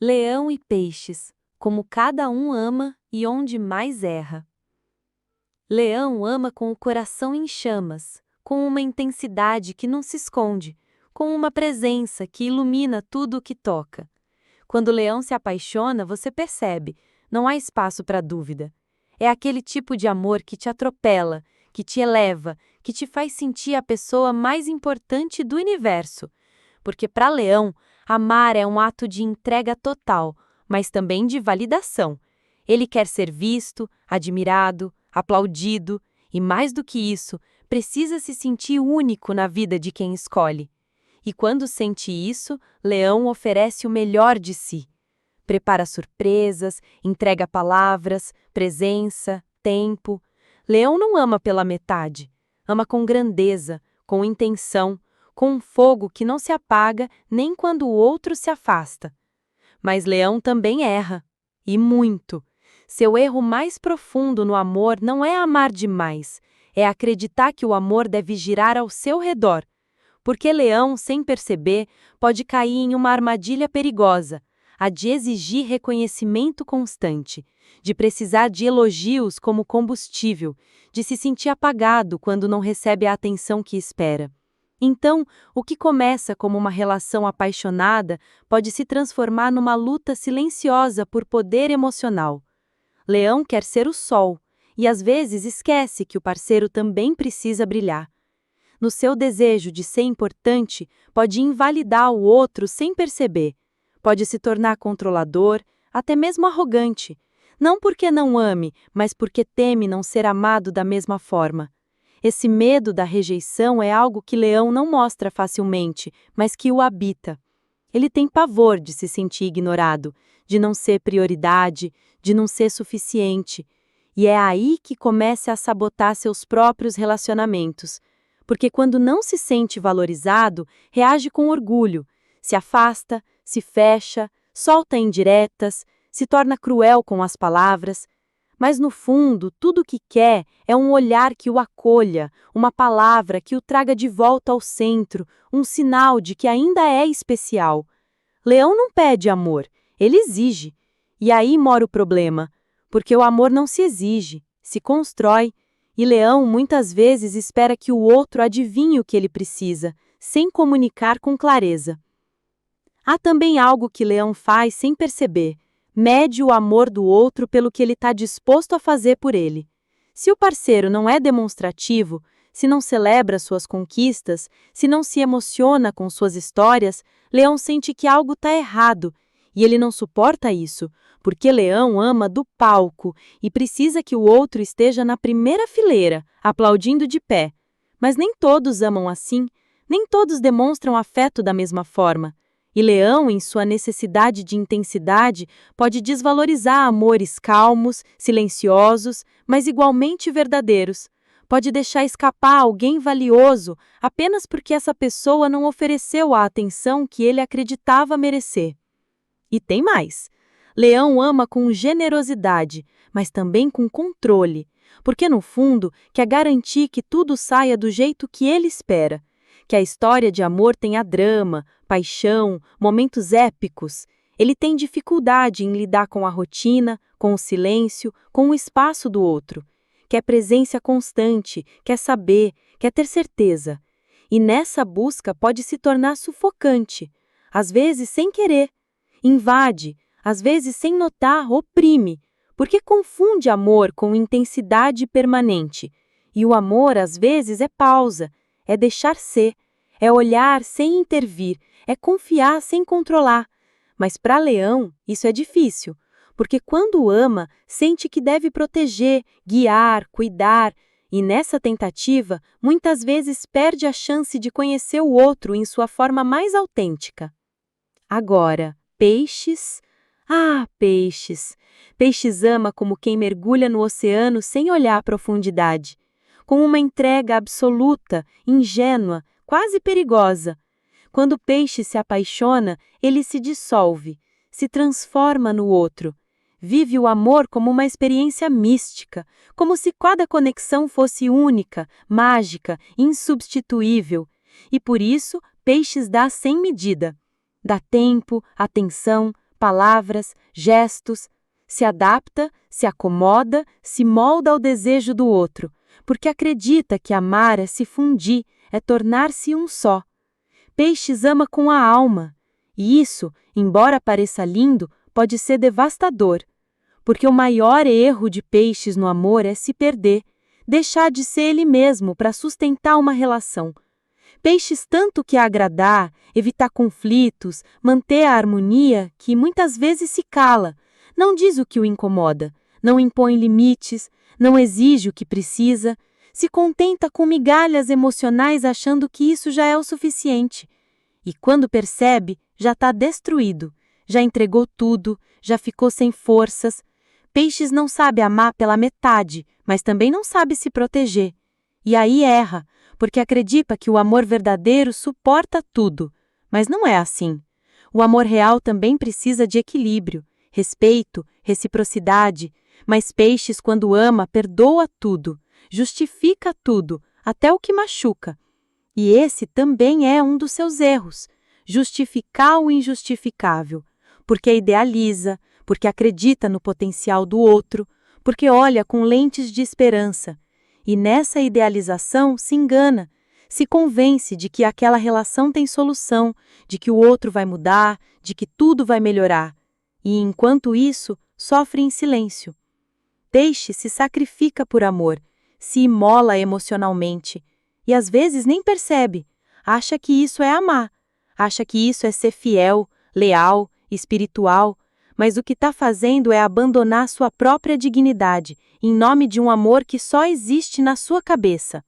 Leão e peixes, como cada um ama e onde mais erra. Leão ama com o coração em chamas, com uma intensidade que não se esconde, com uma presença que ilumina tudo o que toca. Quando o leão se apaixona, você percebe, não há espaço para dúvida. É aquele tipo de amor que te atropela, que te eleva, que te faz sentir a pessoa mais importante do universo. Porque para Leão, amar é um ato de entrega total, mas também de validação. Ele quer ser visto, admirado, aplaudido e, mais do que isso, precisa se sentir único na vida de quem escolhe. E quando sente isso, Leão oferece o melhor de si. Prepara surpresas, entrega palavras, presença, tempo. Leão não ama pela metade, ama com grandeza, com intenção, com um fogo que não se apaga nem quando o outro se afasta. Mas Leão também erra, e muito. Seu erro mais profundo no amor não é amar demais, é acreditar que o amor deve girar ao seu redor. Porque Leão, sem perceber, pode cair em uma armadilha perigosa, a de exigir reconhecimento constante, de precisar de elogios como combustível, de se sentir apagado quando não recebe a atenção que espera. Então, o que começa como uma relação apaixonada pode se transformar numa luta silenciosa por poder emocional. Leão quer ser o sol, e às vezes esquece que o parceiro também precisa brilhar. No seu desejo de ser importante, pode invalidar o outro sem perceber. Pode se tornar controlador, até mesmo arrogante. Não porque não ame, mas porque teme não ser amado da mesma forma. Esse medo da rejeição é algo que Leão não mostra facilmente, mas que o habita. Ele tem pavor de se sentir ignorado, de não ser prioridade, de não ser suficiente. E é aí que começa a sabotar seus próprios relacionamentos. Porque quando não se sente valorizado, reage com orgulho, se afasta, se fecha, solta indiretas, se torna cruel com as palavras. Mas no fundo, tudo o que quer é um olhar que o acolha, uma palavra que o traga de volta ao centro, um sinal de que ainda é especial. Leão não pede amor, ele exige. E aí mora o problema, porque o amor não se exige, se constrói. E Leão muitas vezes espera que o outro adivinhe o que ele precisa, sem comunicar com clareza. Há também algo que Leão faz sem perceber: mede o amor do outro pelo que ele está disposto a fazer por ele. Se o parceiro não é demonstrativo, se não celebra suas conquistas, se não se emociona com suas histórias, Leão sente que algo está errado. E ele não suporta isso, porque Leão ama do palco e precisa que o outro esteja na primeira fileira, aplaudindo de pé. Mas nem todos amam assim, nem todos demonstram afeto da mesma forma. E Leão, em sua necessidade de intensidade, pode desvalorizar amores calmos, silenciosos, mas igualmente verdadeiros. Pode deixar escapar alguém valioso apenas porque essa pessoa não ofereceu a atenção que ele acreditava merecer. E tem mais. Leão ama com generosidade, mas também com controle, porque no fundo quer garantir que tudo saia do jeito que ele espera, que a história de amor tenha drama, paixão, momentos épicos. Ele tem dificuldade em lidar com a rotina, com o silêncio, com o espaço do outro. Quer presença constante, quer saber, quer ter certeza. E nessa busca pode se tornar sufocante, às vezes sem querer. Invade, às vezes sem notar, oprime, porque confunde amor com intensidade permanente. E o amor, às vezes, é pausa, é deixar ser, é olhar sem intervir, é confiar sem controlar. Mas para Leão, isso é difícil, porque quando ama, sente que deve proteger, guiar, cuidar, e nessa tentativa, muitas vezes perde a chance de conhecer o outro em sua forma mais autêntica. Agora, peixes? Ah, peixes! Peixes ama como quem mergulha no oceano sem olhar a profundidade, com uma entrega absoluta, ingênua, quase perigosa. Quando o peixe se apaixona, ele se dissolve, se transforma no outro. Vive o amor como uma experiência mística, como se cada conexão fosse única, mágica, insubstituível. E por isso, Peixes dá sem medida. Dá tempo, atenção, palavras, gestos, se adapta, se acomoda, se molda ao desejo do outro, porque acredita que amar é se fundir, é tornar-se um só. Peixes ama com a alma, e isso, embora pareça lindo, pode ser devastador, porque o maior erro de Peixes no amor é se perder, deixar de ser ele mesmo para sustentar uma relação. Peixes tanto quer agradar, evitar conflitos, manter a harmonia, que muitas vezes se cala, não diz o que o incomoda, não impõe limites, não exige o que precisa, se contenta com migalhas emocionais achando que isso já é o suficiente. E quando percebe, já está destruído, já entregou tudo, já ficou sem forças. Peixes não sabe amar pela metade, mas também não sabe se proteger. E aí erra, porque acredita que o amor verdadeiro suporta tudo. Mas não é assim. O amor real também precisa de equilíbrio, respeito, reciprocidade. Mas Peixes, quando ama, perdoa tudo, justifica tudo, até o que machuca. E esse também é um dos seus erros, justificar o injustificável, porque idealiza, porque acredita no potencial do outro, porque olha com lentes de esperança. E nessa idealização se engana, se convence de que aquela relação tem solução, de que o outro vai mudar, de que tudo vai melhorar. E enquanto isso, sofre em silêncio. Peixe se sacrifica por amor, se imola emocionalmente, e às vezes nem percebe, acha que isso é amar, acha que isso é ser fiel, leal, espiritual, mas o que está fazendo é abandonar sua própria dignidade, em nome de um amor que só existe na sua cabeça.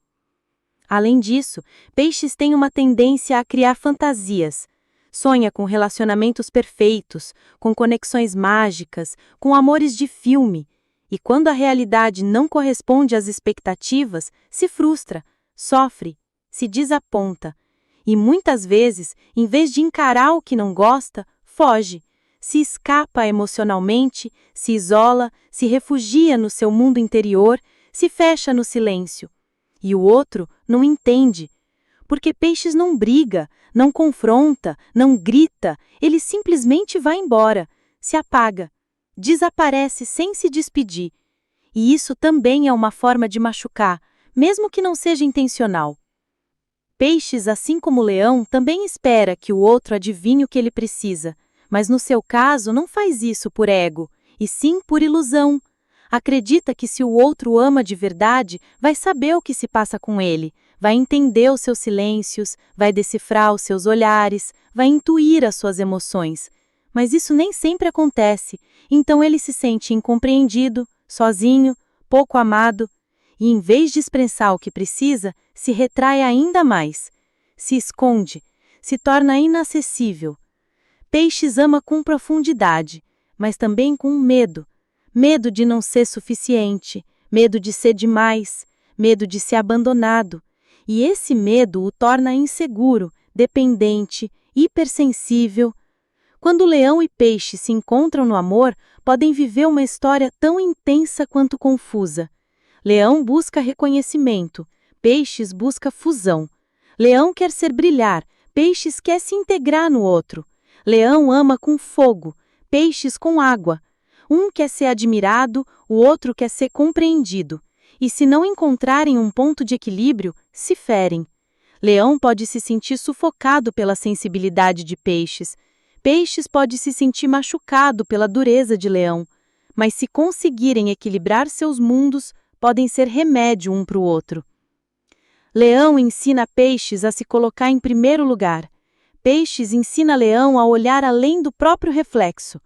Além disso, Peixes tem uma tendência a criar fantasias. Sonha com relacionamentos perfeitos, com conexões mágicas, com amores de filme. E quando a realidade não corresponde às expectativas, se frustra, sofre, se desaponta. E muitas vezes, em vez de encarar o que não gosta, foge. Se escapa emocionalmente, se isola, se refugia no seu mundo interior, se fecha no silêncio. E o outro não entende, porque Peixes não briga, não confronta, não grita, ele simplesmente vai embora, se apaga, desaparece sem se despedir. E isso também é uma forma de machucar, mesmo que não seja intencional. Peixes, assim como o leão, também espera que o outro adivinhe o que ele precisa, mas no seu caso não faz isso por ego, e sim por ilusão. Acredita que se o outro ama de verdade, vai saber o que se passa com ele, vai entender os seus silêncios, vai decifrar os seus olhares, vai intuir as suas emoções. Mas isso nem sempre acontece, então ele se sente incompreendido, sozinho, pouco amado, e em vez de expressar o que precisa, se retrai ainda mais, se esconde, se torna inacessível. Peixes ama com profundidade, mas também com medo. Medo de não ser suficiente, medo de ser demais, medo de ser abandonado. E esse medo o torna inseguro, dependente, hipersensível. Quando leão e peixe se encontram no amor, podem viver uma história tão intensa quanto confusa. Leão busca reconhecimento, Peixes busca fusão. Leão quer ser brilhar, Peixes quer se integrar no outro. Leão ama com fogo, Peixes com água. Um quer ser admirado, o outro quer ser compreendido. E se não encontrarem um ponto de equilíbrio, se ferem. Leão pode se sentir sufocado pela sensibilidade de Peixes. Peixes pode se sentir machucado pela dureza de Leão. Mas se conseguirem equilibrar seus mundos, podem ser remédio um para o outro. Leão ensina Peixes a se colocar em primeiro lugar. Peixes ensina Leão a olhar além do próprio reflexo.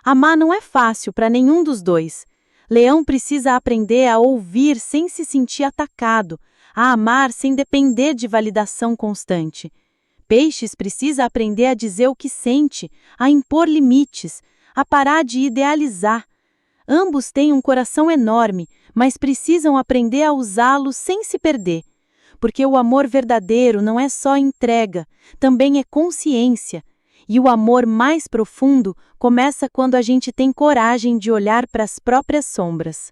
Amar não é fácil para nenhum dos dois. Leão precisa aprender a ouvir sem se sentir atacado, a amar sem depender de validação constante. Peixes precisa aprender a dizer o que sente, a impor limites, a parar de idealizar. Ambos têm um coração enorme, mas precisam aprender a usá-lo sem se perder. Porque o amor verdadeiro não é só entrega, também é consciência. E o amor mais profundo começa quando a gente tem coragem de olhar para as próprias sombras.